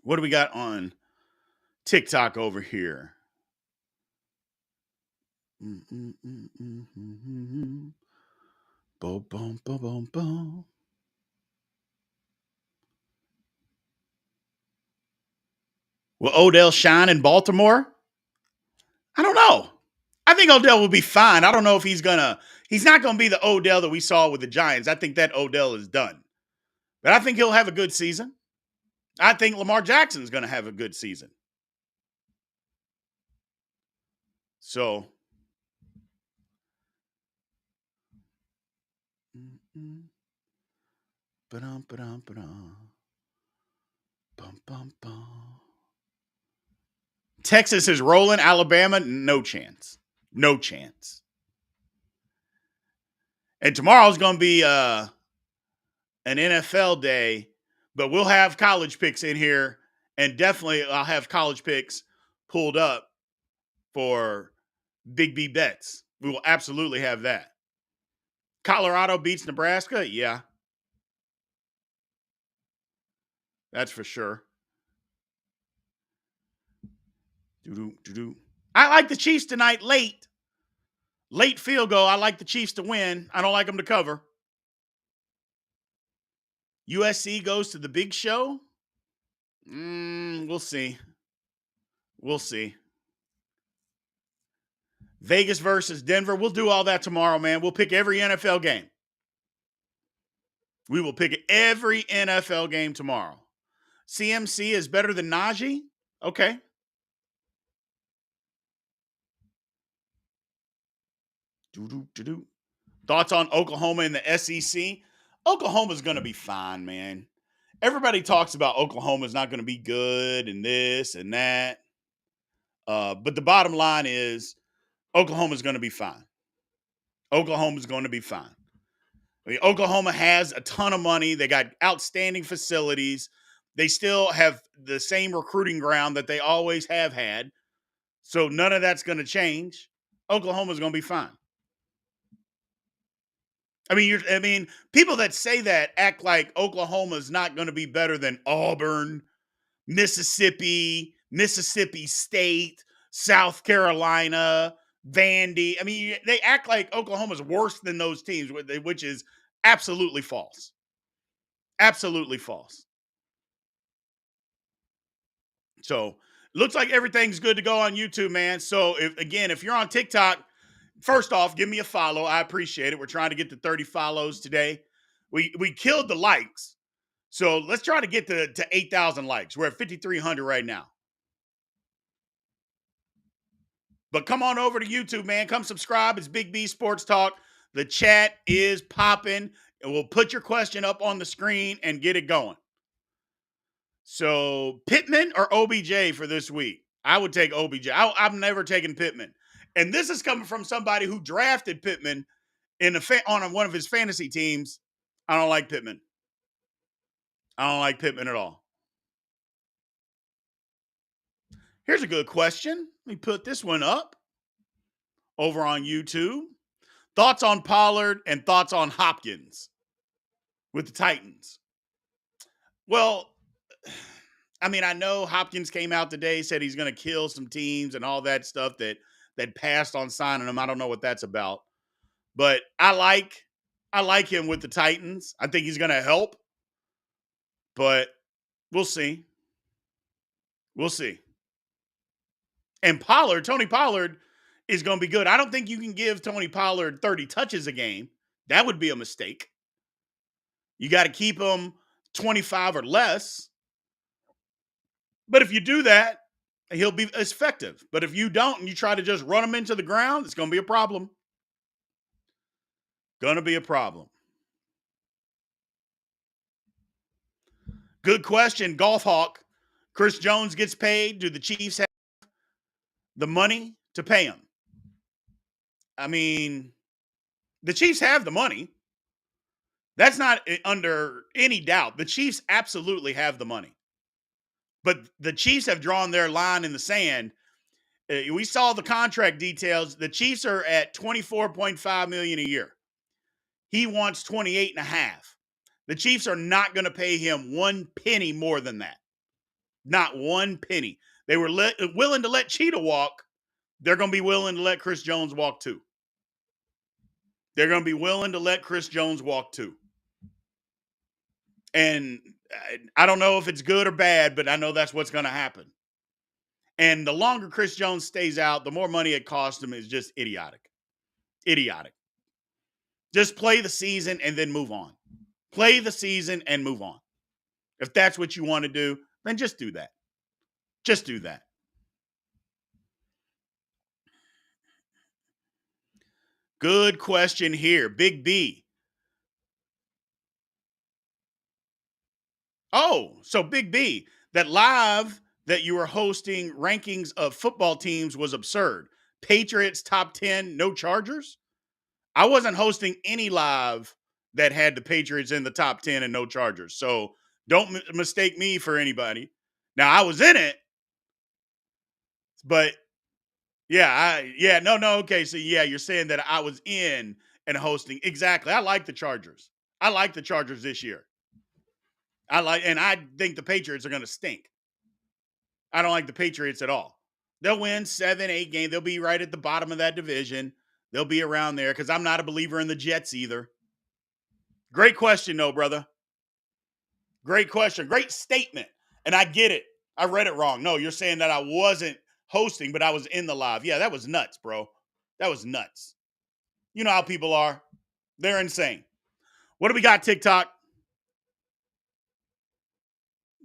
What do we got on TikTok over here? Boom, boom, boom, boom, boom. Will Odell shine in Baltimore? I don't know. I think Odell will be fine. I don't know if he's not gonna be the Odell that we saw with the Giants. I think that Odell is done. But I think he'll have a good season. I think Lamar Jackson's gonna have a good season. So ba-dum, ba-dum, ba-dum. Bum, bum, bum. Texas is rolling. Alabama, no chance. No chance. And tomorrow's going to be an NFL day, but we'll have college picks in here. And definitely I'll have college picks pulled up for Big B bets. We will absolutely have that. Colorado beats Nebraska? Yeah. That's for sure. Doo-doo, doo-doo. I like the Chiefs tonight late. Late field goal. I like the Chiefs to win. I don't like them to cover. USC goes to the big show. We'll see. We'll see. Vegas versus Denver. We'll do all that tomorrow, man. We'll pick every NFL game. We will pick every NFL game tomorrow. CMC is better than Najee? Okay. Doo-doo-doo-doo. Thoughts on Oklahoma in the SEC? Oklahoma's going to be fine, man. Everybody talks about Oklahoma's not going to be good and this and that. But the bottom line is Oklahoma's going to be fine. Oklahoma's going to be fine. I mean, Oklahoma has a ton of money. They got outstanding facilities. They still have the same recruiting ground that they always have had. So none of that's going to change. Oklahoma's going to be fine. I mean, people that say that act like Oklahoma's not going to be better than Auburn, Mississippi, Mississippi State, South Carolina, Vandy. I mean, they act like Oklahoma's worse than those teams, which is absolutely false. Absolutely false. So looks like everything's good to go on YouTube, man. So if you're on TikTok, first off, give me a follow. I appreciate it. We're trying to get to 30 follows today. We killed the likes. So let's try to get to 8,000 likes. We're at 5,300 right now. But come on over to YouTube, man. Come subscribe. It's Big B Sports Talk. The chat is popping. And we'll put your question up on the screen and get it going. So Pittman or OBJ for this week? I would take OBJ. I've never taken Pittman. And this is coming from somebody who drafted Pittman on one of his fantasy teams. I don't like Pittman. I don't like Pittman at all. Here's a good question. Let me put this one up over on YouTube. Thoughts on Pollard and thoughts on Hopkins with the Titans. Well, I mean, I know Hopkins came out today, said he's going to kill some teams and all that stuff that passed on signing him. I don't know what that's about. But I like him with the Titans. I think he's going to help. But we'll see. We'll see. And Tony Pollard is going to be good. I don't think you can give Tony Pollard 30 touches a game. That would be a mistake. You got to keep him 25 or less. But if you do that, he'll be effective. But if you don't and you try to just run him into the ground, it's going to be a problem. Going to be a problem. Good question, Golf Hawk. Chris Jones gets paid. Do the Chiefs have the money to pay him? I mean, the Chiefs have the money. That's not under any doubt. The Chiefs absolutely have the money. But the Chiefs have drawn their line in the sand. We saw the contract details. The Chiefs are at $24.5 million a year. He wants 28.5. The Chiefs are not going to pay him one penny more than that. Not one penny. They were willing to let Cheetah walk. They're going to be willing to let Chris Jones walk too. They're going to be willing to let Chris Jones walk too. And I don't know if it's good or bad, but I know that's what's going to happen. And the longer Chris Jones stays out, the more money it costs him is just idiotic. Idiotic. Just play the season and then move on. Play the season and move on. If that's what you want to do, then just do that. Just do that. Good question here. Big B. Oh, so Big B, that live that you were hosting rankings of football teams was absurd. Patriots top 10, no Chargers? I wasn't hosting any live that had the Patriots in the top 10 and no Chargers. So don't mistake me for anybody. Now, I was in it, but no. Okay, so yeah, you're saying that I was in and hosting. Exactly. I like the Chargers. I like the Chargers this year. And I think the Patriots are going to stink. I don't like the Patriots at all. They'll win 7, 8 games. They'll be right at the bottom of that division. They'll be around there because I'm not a believer in the Jets either. Great question, though, brother. Great question. Great statement. And I get it. I read it wrong. No, you're saying that I wasn't hosting, but I was in the live. Yeah, that was nuts, bro. That was nuts. You know how people are. They're insane. What do we got, TikTok?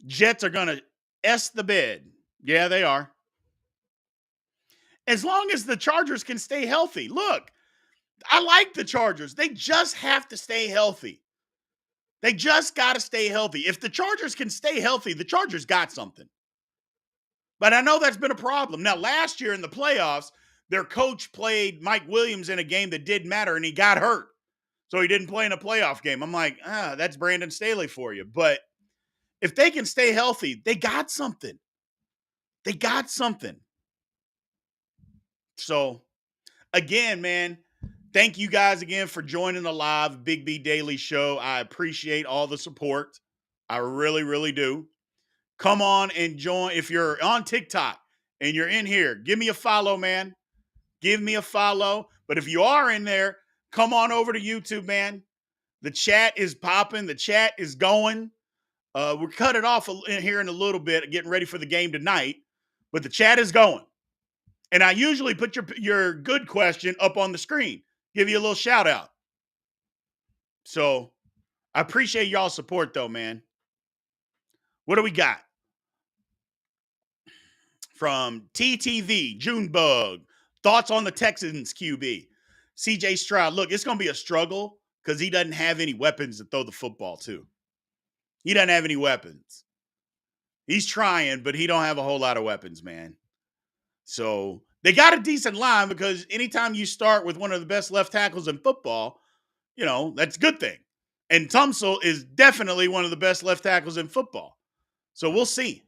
Jets are going to S the bed. Yeah, they are. As long as the Chargers can stay healthy. Look, I like the Chargers. They just have to stay healthy. They just got to stay healthy. If the Chargers can stay healthy, the Chargers got something. But I know that's been a problem. Now, last year in the playoffs, their coach played Mike Williams in a game that didn't matter, and he got hurt. So he didn't play in a playoff game. I'm like, that's Brandon Staley for you. But if they can stay healthy, they got something. They got something. So, again, man, thank you guys again for joining the live Big B Daily Show. I appreciate all the support. I really, really do. Come on and join. If you're on TikTok and you're in here, give me a follow, man. Give me a follow. But if you are in there, come on over to YouTube, man. The chat is popping. The chat is going. We're cutting off in here in a little bit, getting ready for the game tonight. But the chat is going. And I usually put your good question up on the screen. Give you a little shout out. So I appreciate y'all's support, though, man. What do we got? From TTV, Junebug, thoughts on the Texans QB. CJ Stroud, look, it's going to be a struggle because he doesn't have any weapons to throw the football to. He doesn't have any weapons. He's trying, but he don't have a whole lot of weapons, man. So they got a decent line because anytime you start with one of the best left tackles in football, you know, that's a good thing. And Tunsil is definitely one of the best left tackles in football. So we'll see.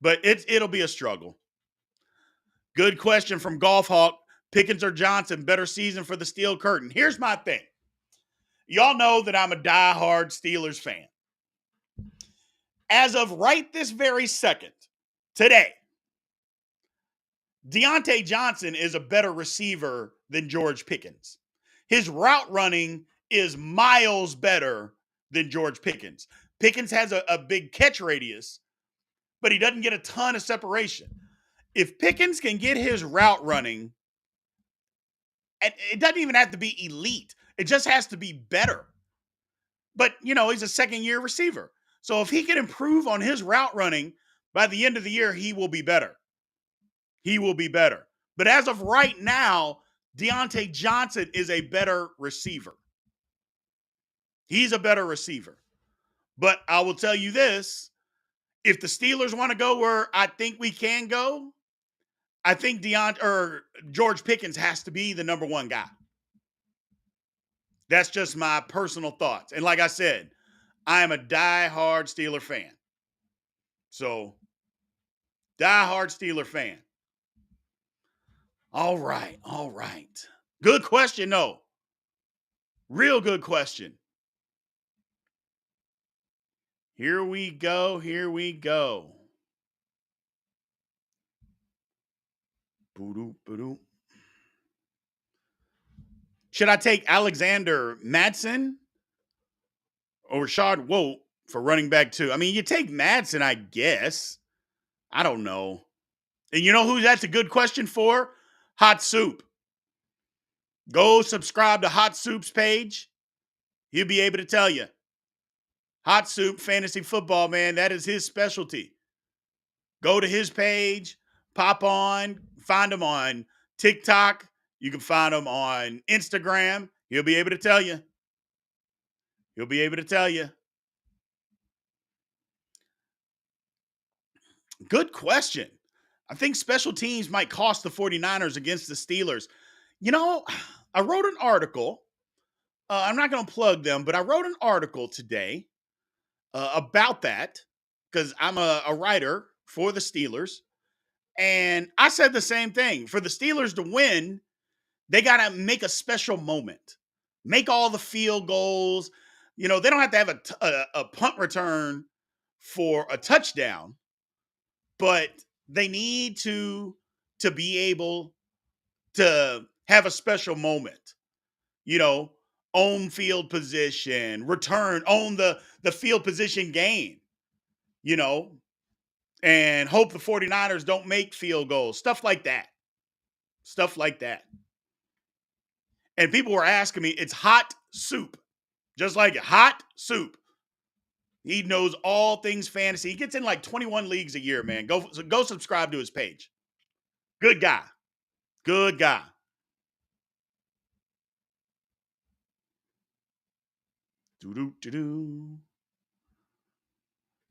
But it'll be a struggle. Good question from Golf Hawk. Pickens or Johnson, better season for the Steel Curtain. Here's my thing. Y'all know that I'm a diehard Steelers fan. As of right this very second, today, Deontay Johnson is a better receiver than George Pickens. His route running is miles better than George Pickens. Pickens has a big catch radius, but he doesn't get a ton of separation. If Pickens can get his route running, and it doesn't even have to be elite. It just has to be better. But, you know, he's a second-year receiver. So if he can improve on his route running, by the end of the year, he will be better. He will be better. But as of right now, Deontay Johnson is a better receiver. He's a better receiver. But I will tell you this, if the Steelers want to go where I think we can go, I think George Pickens has to be the number one guy. That's just my personal thoughts. And like I said, I am a diehard Steeler fan. So, diehard Steeler fan. All right. Good question, though. Real good question. Here we go. Boo-doo, boo-doo. Should I take Alexander Madsen or Rashad Wolt for running back too? I mean, you take Madsen, I guess. I don't know. And you know who that's a good question for? Hot Soup. Go subscribe to Hot Soup's page. He'll be able to tell you. Hot Soup Fantasy Football, man, that is his specialty. Go to his page, pop on, find him on TikTok. You can find him on Instagram. He'll be able to tell you. He'll be able to tell you. Good question. I think special teams might cost the 49ers against the Steelers. You know, I wrote an article. I'm not going to plug them, but I wrote an article today about that because I'm a writer for the Steelers. And I said the same thing. For the Steelers to win, they got to make a special moment, make all the field goals. You know, they don't have to have a punt return for a touchdown, but they need to be able to have a special moment. You know, own field position, return, own the field position game, you know, and hope the 49ers don't make field goals, stuff like that. Stuff like that. And people were asking me, it's Hot Soup. Just like it, Hot Soup. He knows all things fantasy. He gets in like 21 leagues a year, man. Go subscribe to his page. Good guy. Good guy. Do-do-do-do.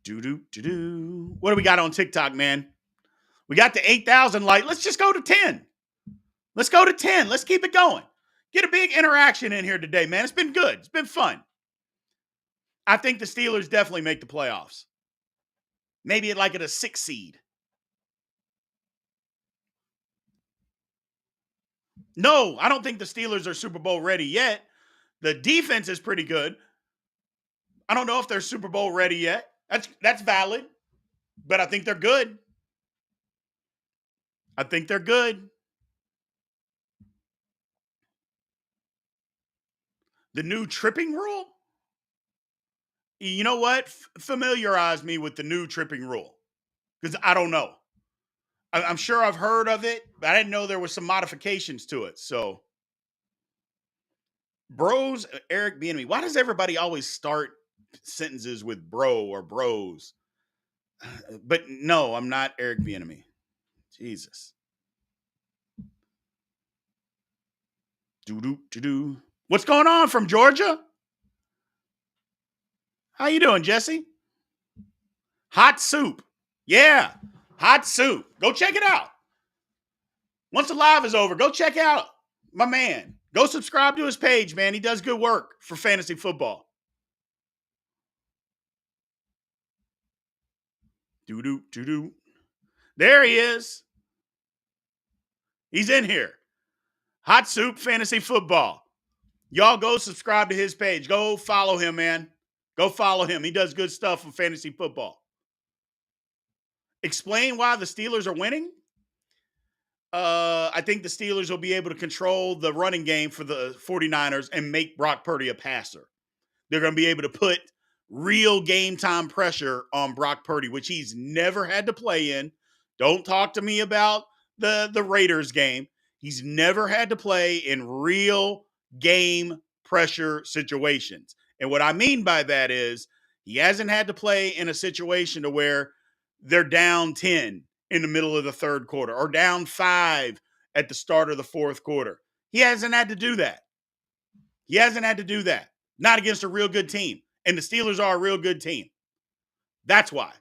Do-do-do-do. What do we got on TikTok, man? We got the 8,000 like. Let's just go to 10. Let's go to 10. Let's keep it going. Get a big interaction in here today, man. It's been good. It's been fun. I think the Steelers definitely make the playoffs. Maybe at a 6 seed. No, I don't think the Steelers are Super Bowl ready yet. The defense is pretty good. I don't know if they're Super Bowl ready yet. That's valid. But I think they're good. I think they're good. The new tripping rule? You know what? Familiarize me with the new tripping rule. Because I don't know. I'm sure I've heard of it, but I didn't know there was some modifications to it. So, bros, Eric Bieniemy. Why does everybody always start sentences with bro or bros? But no, I'm not Eric Bieniemy. Jesus. Do. What's going on from Georgia? How you doing, Jesse? Hot Soup. Yeah, Hot Soup. Go check it out. Once the live is over, go check out my man. Go subscribe to his page, man. He does good work for fantasy football. Do. There he is. He's in here. Hot Soup Fantasy Football. Y'all go subscribe to his page. Go follow him, man. Go follow him. He does good stuff for fantasy football. Explain why the Steelers are winning? I think the Steelers will be able to control the running game for the 49ers and make Brock Purdy a passer. They're going to be able to put real game time pressure on Brock Purdy, which he's never had to play in. Don't talk to me about the Raiders game. He's never had to play in real game pressure situations. And what I mean by that is he hasn't had to play in a situation to where they're down 10 in the middle of the third quarter or down 5 at the start of the fourth quarter. He hasn't had to do that. He hasn't had to do that. Not against a real good team. And the Steelers are a real good team. That's why.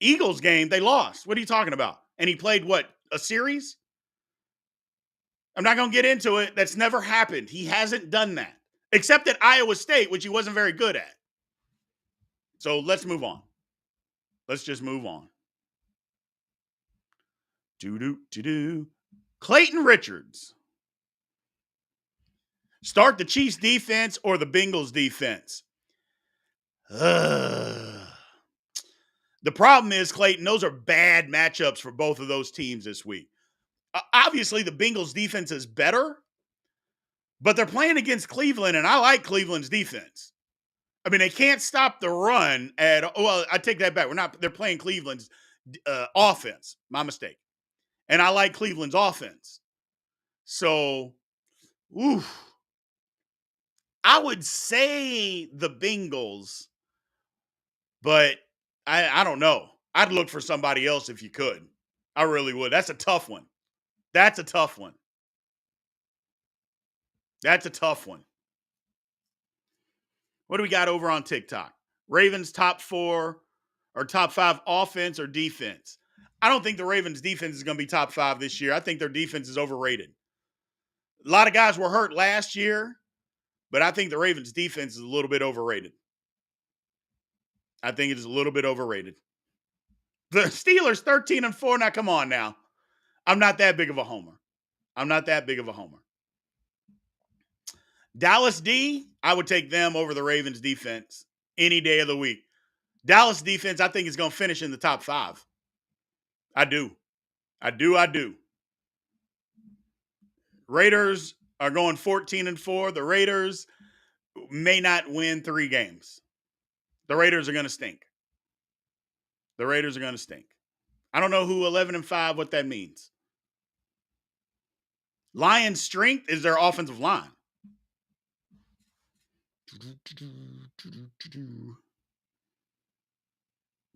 Eagles game, they lost. What are you talking about? And he played what? A series? I'm not going to get into it. That's never happened. He hasn't done that. Except at Iowa State, which he wasn't very good at. So let's move on. Let's just move on. Do. Clayton Richards. Start the Chiefs defense or the Bengals defense? The problem is, Clayton, those are bad matchups for both of those teams this week. obviously the Bengals defense is better, but they're playing against Cleveland, and I like Cleveland's defense. I mean, they can't stop the run at. Well, I take that back. They're playing Cleveland's offense. My mistake. And I like Cleveland's offense. So, oof. I would say the Bengals, but I don't know. I'd look for somebody else if you could. I really would. That's a tough one. That's a tough one. That's a tough one. What do we got over on TikTok? Ravens top 4 or top 5 offense or defense? I don't think the Ravens defense is going to be top 5 this year. I think their defense is overrated. A lot of guys were hurt last year, but I think the Ravens defense is a little bit overrated. I think it is a little bit overrated. The Steelers 13-4. Now, come on now. I'm not that big of a homer. Dallas D, I would take them over the Ravens defense any day of the week. Dallas defense, I think, is going to finish in the top 5. I do. Raiders are going 14-4. The Raiders may not win 3 games. The Raiders are going to stink. I don't know who 11-5, what that means. Lions' strength is their offensive line.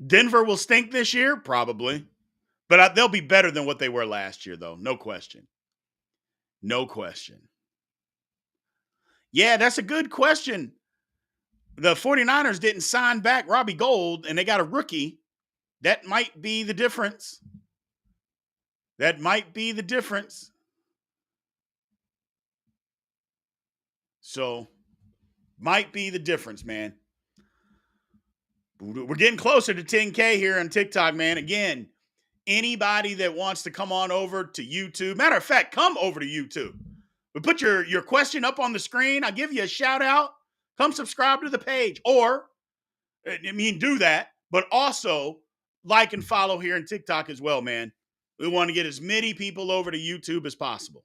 Denver will stink this year, probably. But they'll be better than what they were last year, though. No question. Yeah, that's a good question. The 49ers didn't sign back Robbie Gould, and they got a rookie. That might be the difference. So, might be the difference, man. We're getting closer to 10K here on TikTok, man. Again, anybody that wants to come on over to YouTube, matter of fact, come over to YouTube. We put your question up on the screen. I'll give you a shout out. Come subscribe to the page. Or, do that. But also, like and follow here on TikTok as well, man. We want to get as many people over to YouTube as possible.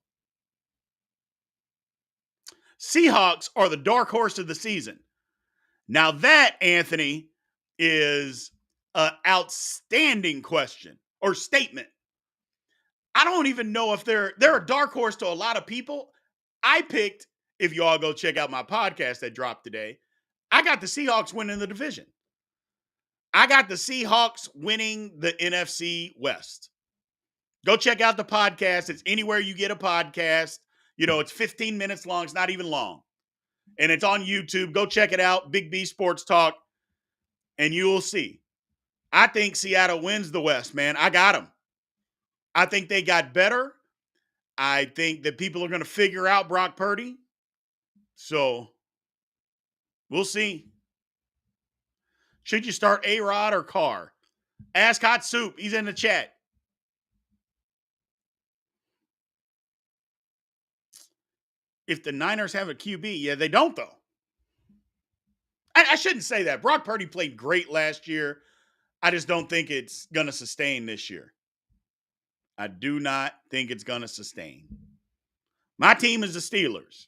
Seahawks are the dark horse of the season. Now that, Anthony, is an outstanding question or statement. I don't even know if they're a dark horse to a lot of people. I picked, if you all go check out my podcast that dropped today, I got the Seahawks winning the division. I got the Seahawks winning the NFC West. Go check out the podcast. It's anywhere you get a podcast. It's 15 minutes long. It's not even long. And it's on YouTube. Go check it out. Big B Sports Talk. And you will see. I think Seattle wins the West, man. I got them. I think they got better. I think that people are going to figure out Brock Purdy. So, we'll see. Should you start A-Rod or Carr? Ask Hot Soup. He's in the chat. If the Niners have a QB, yeah, they don't, though. I shouldn't say that. Brock Purdy played great last year. I just don't think it's going to sustain this year. I do not think it's going to sustain. My team is the Steelers.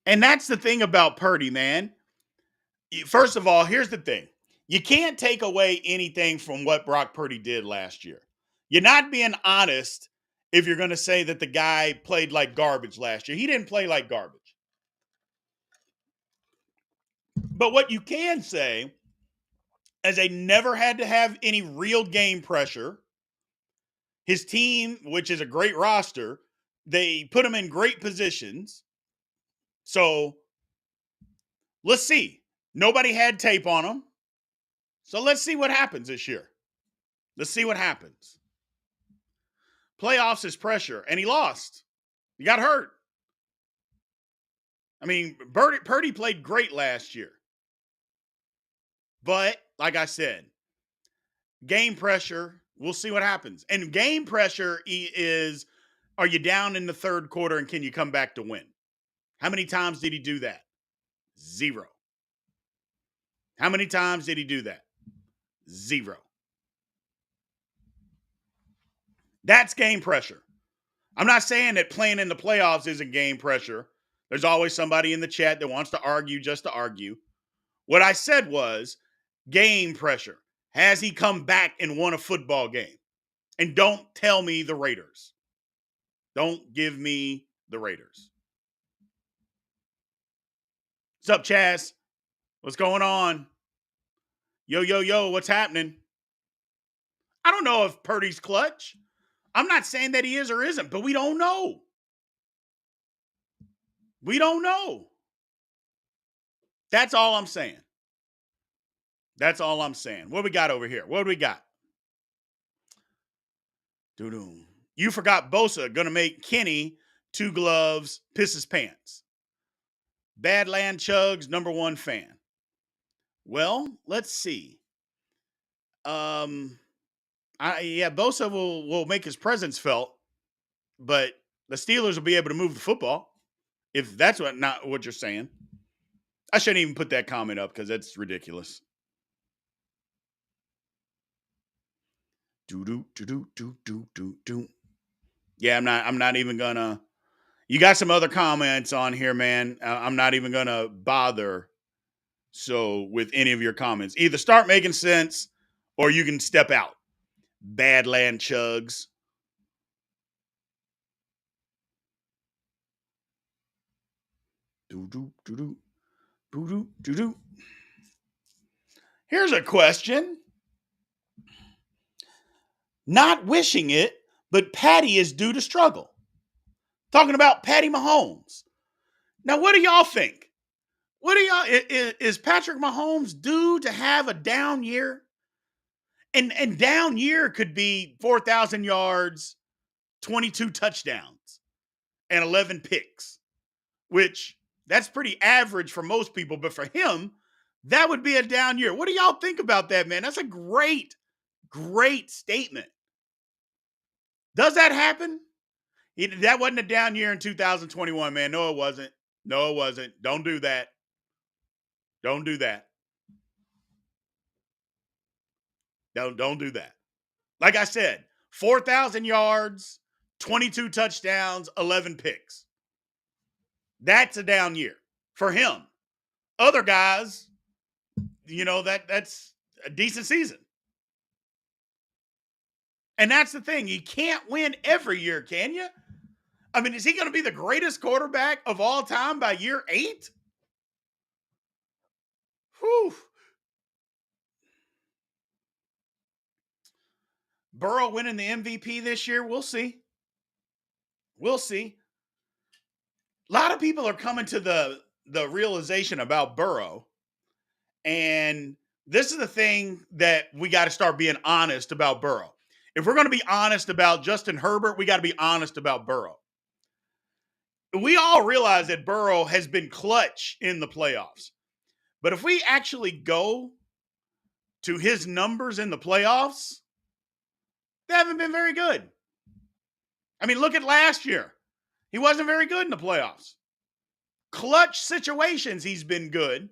And that's the thing about Purdy, man. First of all, here's the thing. You can't take away anything from what Brock Purdy did last year. You're not being honest if you're going to say that the guy played like garbage last year. He didn't play like garbage. But what you can say is they never had to have any real game pressure. His team, which is a great roster, they put him in great positions. So let's see. Nobody had tape on him. So let's see what happens this year. Playoffs is pressure, and he lost. He got hurt. Purdy played great last year. But, like I said, game pressure, we'll see what happens. And game pressure is, are you down in the third quarter and can you come back to win? How many times did he do that? 0. How many times did he do that? 0. That's game pressure. I'm not saying that playing in the playoffs isn't game pressure. There's always somebody in the chat that wants to argue just to argue. What I said was game pressure. Has he come back and won a football game? And don't tell me the Raiders. Don't give me the Raiders. What's up, Chaz? What's going on? Yo, yo, yo, what's happening? I don't know if Purdy's clutch. I'm not saying that he is or isn't, but we don't know. We don't know. That's all I'm saying. That's all I'm saying. What we got over here? What do we got? Doo-doo. You forgot Bosa going to make Kenny 2 gloves piss his pants. Badland Chugs, #1 fan. Well, let's see. Bosa will make his presence felt, but the Steelers will be able to move the football. If that's not what you're saying. I shouldn't even put that comment up because that's ridiculous. Yeah, I'm not even gonna. You got some other comments on here, man. I'm not even gonna bother. So with any of your comments, either start making sense or you can step out. Badland Chugs. Here's a question. Not wishing it, but Patty is due to struggle. Talking about Patty Mahomes. Now, what do y'all think? What do y'all is Patrick Mahomes due to have a down year? And down year could be 4,000 yards, 22 touchdowns, and 11 picks, which that's pretty average for most people, but for him, that would be a down year. What do y'all think about that, man? That's a great statement. Does that happen? That wasn't a down year in 2021, man. No, it wasn't. No, it wasn't. Don't do that. Don't do that. Don't do that. Like I said, 4,000 yards, 22 touchdowns, 11 picks. That's a down year for him. Other guys, that's a decent season. And that's the thing. You can't win every year, can you? I mean, is he going to be the greatest quarterback of all time by year 8? Whew. Burrow winning the MVP this year, we'll see. We'll see. A lot of people are coming to the realization about Burrow. And this is the thing that we got to start being honest about Burrow. If we're going to be honest about Justin Herbert, we got to be honest about Burrow. We all realize that Burrow has been clutch in the playoffs. But if we actually go to his numbers in the playoffs, they haven't been very good. I mean, look at last year. He wasn't very good in the playoffs. Clutch situations, he's been good.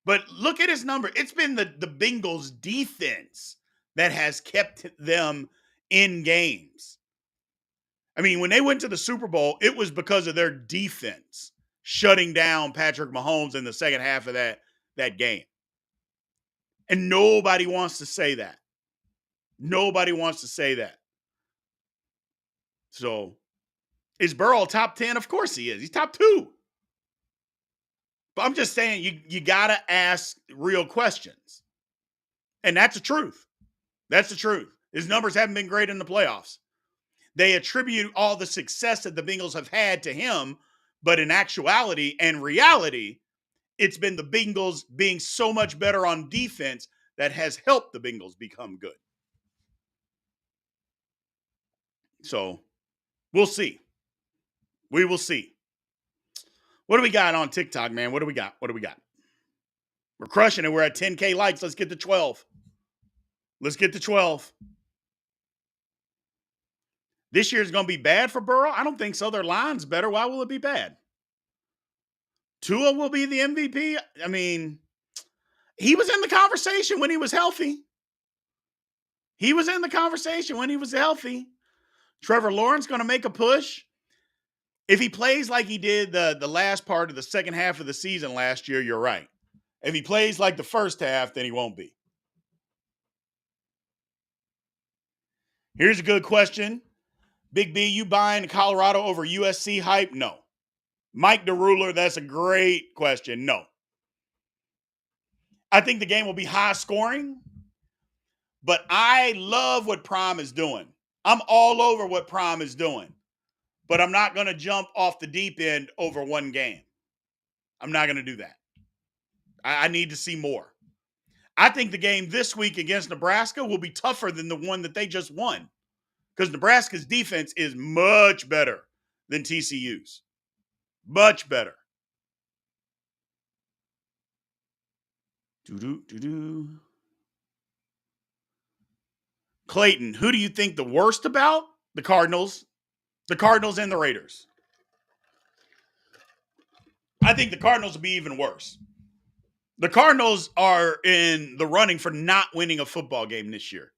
But look at his number. It's been the Bengals defense that has kept them in games. I mean, when they went to the Super Bowl, it was because of their defense shutting down Patrick Mahomes in the second half of that game. And nobody wants to say that. Nobody wants to say that. So, is Burrow top 10? Of course he is. He's top 2. But I'm just saying you got to ask real questions. And that's the truth. That's the truth. His numbers haven't been great in the playoffs. They attribute all the success that the Bengals have had to him, but in actuality and reality, it's been the Bengals being so much better on defense that has helped the Bengals become good. So, we'll see. We will see. What do we got on TikTok, man? What do we got? We're crushing it. We're at 10K likes. Let's get to 12. This year's going to be bad for Burrow? I don't think so. Their line's better. Why will it be bad? Tua will be the MVP? I mean, He was in the conversation when he was healthy. He was in the conversation when he was healthy. Trevor Lawrence going to make a push. If he plays like he did the last part of the second half of the season last year, you're right. If he plays like the first half, then he won't be. Here's a good question. Big B, you buying Colorado over USC hype? No. Mike DeRuler, that's a great question. No. I think the game will be high scoring, but I love what Prime is doing. I'm all over what Prime is doing, but I'm not going to jump off the deep end over one game. I'm not going to do that. I need to see more. I think the game this week against Nebraska will be tougher than the one that they just won because Nebraska's defense is much better than TCU's. Much better. Clayton, who do you think the worst about? The Cardinals. The Cardinals and the Raiders. I think the Cardinals will be even worse. The Cardinals are in the running for not winning a football game this year.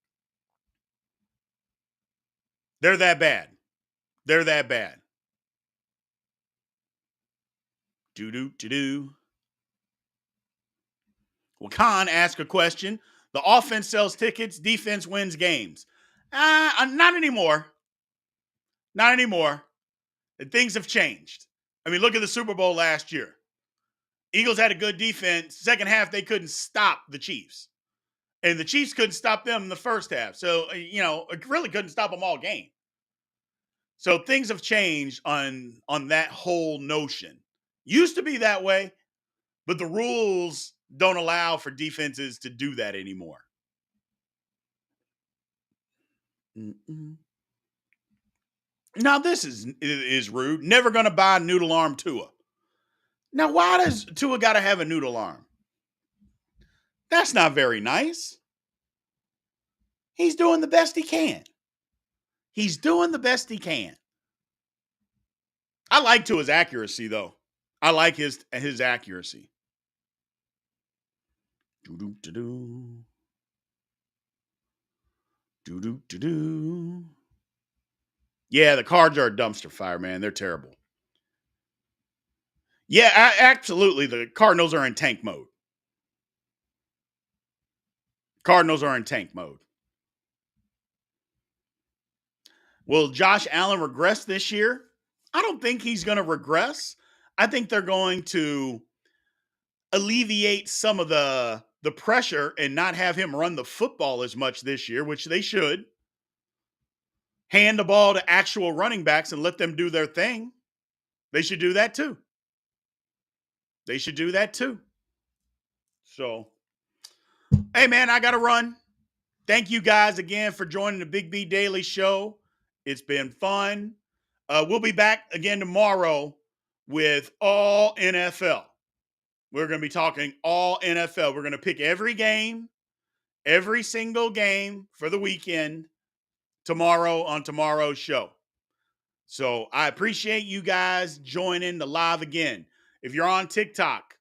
They're that bad. They're that bad. Wakan asked a question. The offense sells tickets, defense wins games. Not anymore. Not anymore. Things have changed. I mean, look at the Super Bowl last year. Eagles had a good defense. Second half, they couldn't stop the Chiefs. And the Chiefs couldn't stop them in the first half. So, it really couldn't stop them all game. So things have changed on that whole notion. Used to be that way, but the rules don't allow for defenses to do that anymore. Now, this is rude. Never going to buy a noodle arm Tua. Now, why does Tua got to have a noodle arm? That's not very nice. He's doing the best he can. He's doing the best he can. I like Tua's accuracy, though. I like his accuracy. Yeah, the Cards are a dumpster fire, man. They're terrible. Yeah, absolutely. The Cardinals are in tank mode. Cardinals are in tank mode. Will Josh Allen regress this year? I don't think he's going to regress. I think they're going to alleviate some of the pressure and not have him run the football as much this year, which they should. Hand the ball to actual running backs and let them do their thing. They should do that too. They should do that too. So, hey, man, I got to run. Thank you guys again for joining the Big B Daily Show. It's been fun. We'll be back again tomorrow with all NFL. We're going to be talking all NFL. We're going to pick every game, every single game for the weekend tomorrow on tomorrow's show. So I appreciate you guys joining the live again. If you're on TikTok,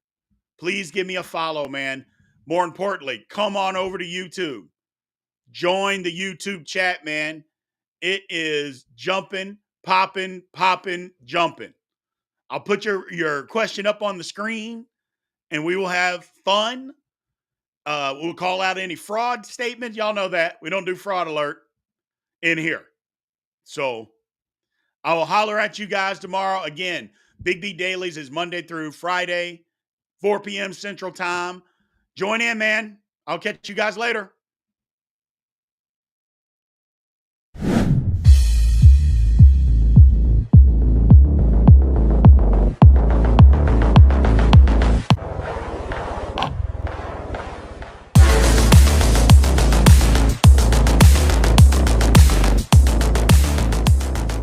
please give me a follow, man. More importantly, come on over to YouTube. Join the YouTube chat, man. It is jumping, popping, jumping. I'll put your question up on the screen, and we will have fun. We'll call out any fraud statements. Y'all know that. We don't do fraud alert in here. So I will holler at you guys tomorrow. Again, Big B Dailies is Monday through Friday, 4 p.m. Central Time. Join in, man. I'll catch you guys later.